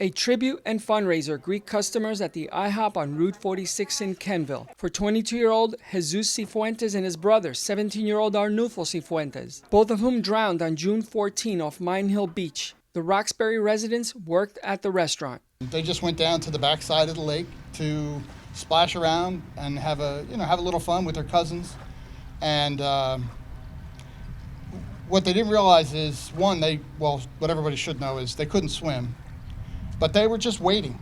A tribute and fundraiser greet customers at the IHOP on Route 46 in Kenville for 22-year-old Jesus Cifuentes and his brother, 17-year-old Arnulfo Cifuentes, both of whom drowned on June 14 off Mine Hill Beach. The Roxbury residents worked at the restaurant. They just went down to the backside of the lake to splash around and have a little fun with their cousins. And what they didn't realize is, one, what everybody should know is they couldn't swim, but they were just waiting.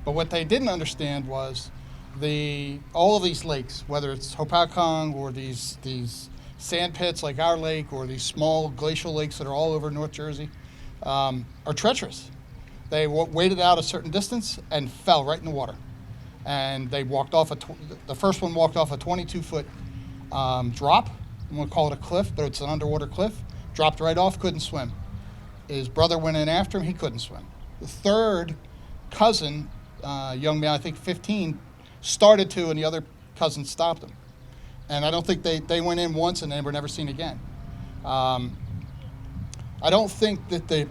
But what they didn't understand was all of these lakes, whether it's Hopatcong or these sand pits like our lake or these small glacial lakes that are all over North Jersey, are treacherous. They waded out a certain distance and fell right in the water. And they walked off the first one walked off a 22-foot drop. I'm going to call it a cliff, but it's an underwater cliff. Dropped right off, couldn't swim. His brother went in after him, he couldn't swim. The third cousin, young man, I think 15, started to, and the other cousin stopped him. And I don't think they went in once and they were never seen again. I don't think that the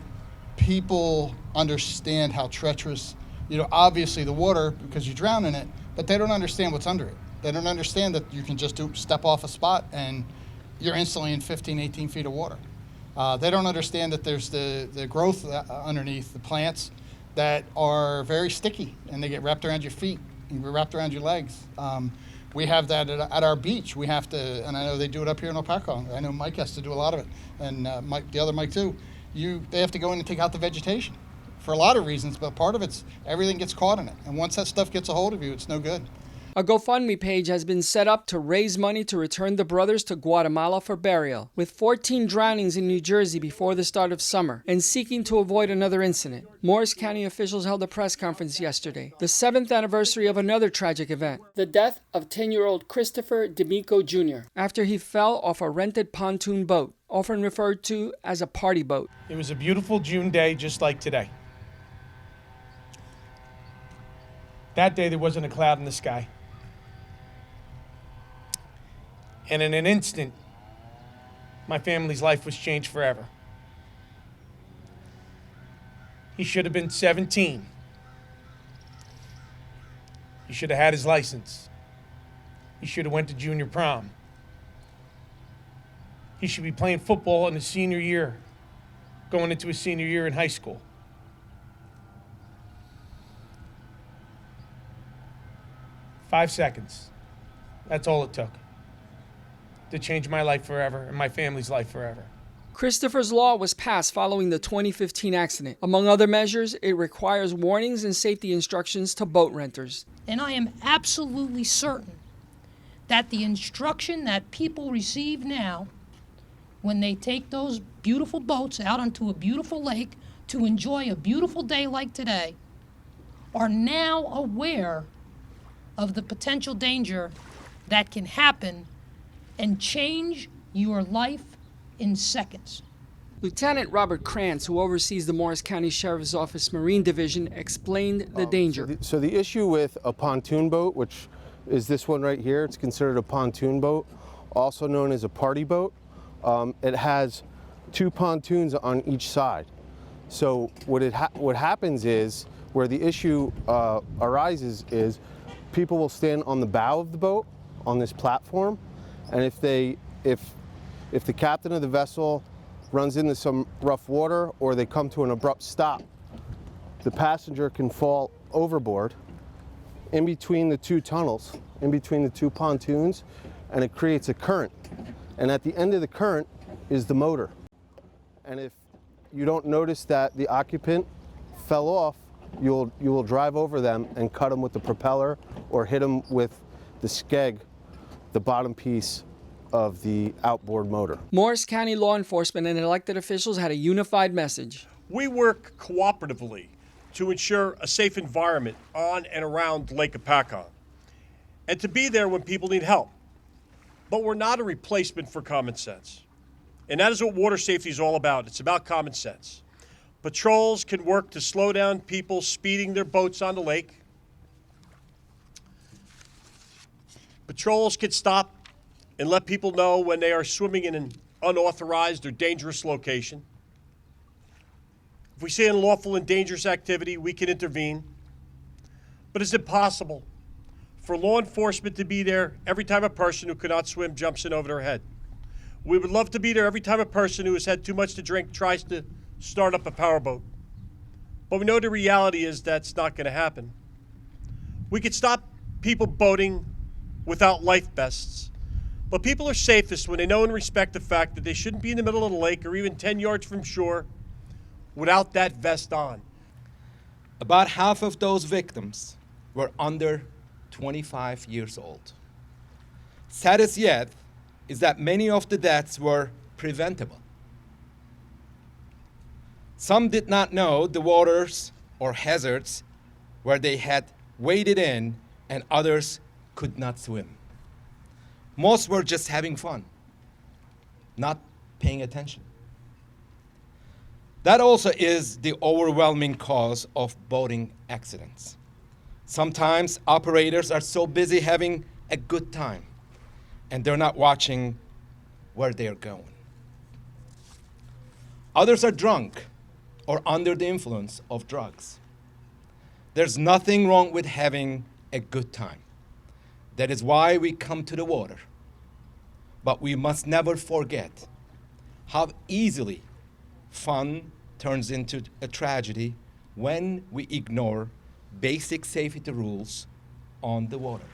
people understand how treacherous, obviously the water, because you drown in it, but they don't understand what's under it. They don't understand that you can just step off a spot and you're instantly in 15, 18 feet of water. They don't understand that there's the growth underneath the plants that are very sticky, and they get wrapped around your feet and wrapped around your legs. We have that at our beach. We have to, and I know they do it up here in Hopatcong. I know Mike has to do a lot of it, and the other Mike too. They have to go in and take out the vegetation for a lot of reasons, but part of it's everything gets caught in it. And once that stuff gets a hold of you, it's no good. A GoFundMe page has been set up to raise money to return the brothers to Guatemala for burial. With 14 drownings in New Jersey before the start of summer and seeking to avoid another incident, Morris County officials held a press conference yesterday, the 7th anniversary of another tragic event, the death of 10-year-old Christopher D'Amico Jr. after he fell off a rented pontoon boat, often referred to as a party boat. It was a beautiful June day, just like today. That day there wasn't a cloud in the sky. And in an instant, my family's life was changed forever. He should have been 17. He should have had his license. He should have went to junior prom. He should be playing football in his senior year, going into his senior year in high school. Five seconds. That's all it took to change my life forever and my family's life forever. Christopher's law was passed following the 2015 accident. Among other measures, it requires warnings and safety instructions to boat renters. And I am absolutely certain that the instruction that people receive now when they take those beautiful boats out onto a beautiful lake to enjoy a beautiful day like today are now aware of the potential danger that can happen and change your life in seconds. Lieutenant Robert Krantz, who oversees the Morris County Sheriff's Office Marine Division, explained the danger. So the issue with a pontoon boat, which is this one right here, it's considered a pontoon boat, also known as a party boat. It has two pontoons on each side. So what happens is, where the issue arises is, people will stand on the bow of the boat on this platform, and if the captain of the vessel runs into some rough water or they come to an abrupt stop, the passenger can fall overboard in between the two tunnels, in between the two pontoons, and it creates a current. And at the end of the current is the motor. And if you don't notice that the occupant fell off, you will drive over them and cut them with the propeller or hit them with the skeg, the bottom piece of the outboard motor. Morris County law enforcement and elected officials had a unified message. We work cooperatively to ensure a safe environment on and around Lake Hopatcong and to be there when people need help. But we're not a replacement for common sense. And that is what water safety is all about. It's about common sense. Patrols can work to slow down people speeding their boats on the lake. Patrols can stop and let people know when they are swimming in an unauthorized or dangerous location. we see unlawful and dangerous activity, we can intervene. But is it possible for law enforcement to be there every time a person who cannot swim jumps in over their head? We would love to be there every time a person who has had too much to drink tries to start up a powerboat. But we know the reality is that's not going to happen. We could stop people boating without life vests, but people are safest when they know and respect the fact that they shouldn't be in the middle of the lake or even 10 yards from shore without that vest on. About half of those victims were under 25 years old. Saddest yet is that many of the deaths were preventable. Some did not know the waters or hazards where they had waded in, and others could not swim. Most were just having fun, not paying attention. That also is the overwhelming cause of boating accidents. Sometimes operators are so busy having a good time, and they're not watching where they're going. Others are drunk or under the influence of drugs. There's nothing wrong with having a good time. That is why we come to the water. But we must never forget how easily fun turns into a tragedy when we ignore basic safety rules on the water.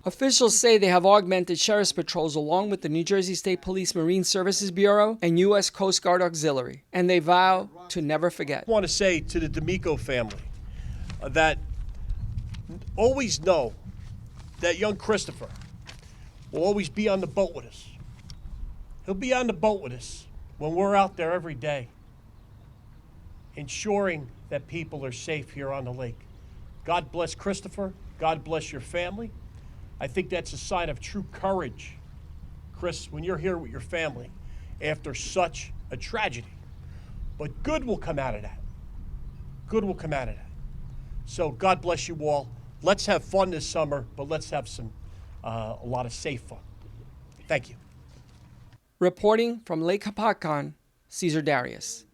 Officials say they have augmented sheriff's patrols along with the New Jersey State Police Marine Services Bureau and U.S. Coast Guard Auxiliary, and they vow to never forget. I want to say to the D'Amico family that always know that young Christopher will always be on the boat with us. He'll be on the boat with us when we're out there every day, ensuring that people are safe here on the lake. God bless Christopher. God bless your family. I think that's a sign of true courage, Chris, when you're here with your family after such a tragedy. But good will come out of that. Good will come out of that. So God bless you all. Let's have fun this summer, but let's have a lot of safe fun. Thank you. Reporting from Lake Hopatcong, Caesar Darius.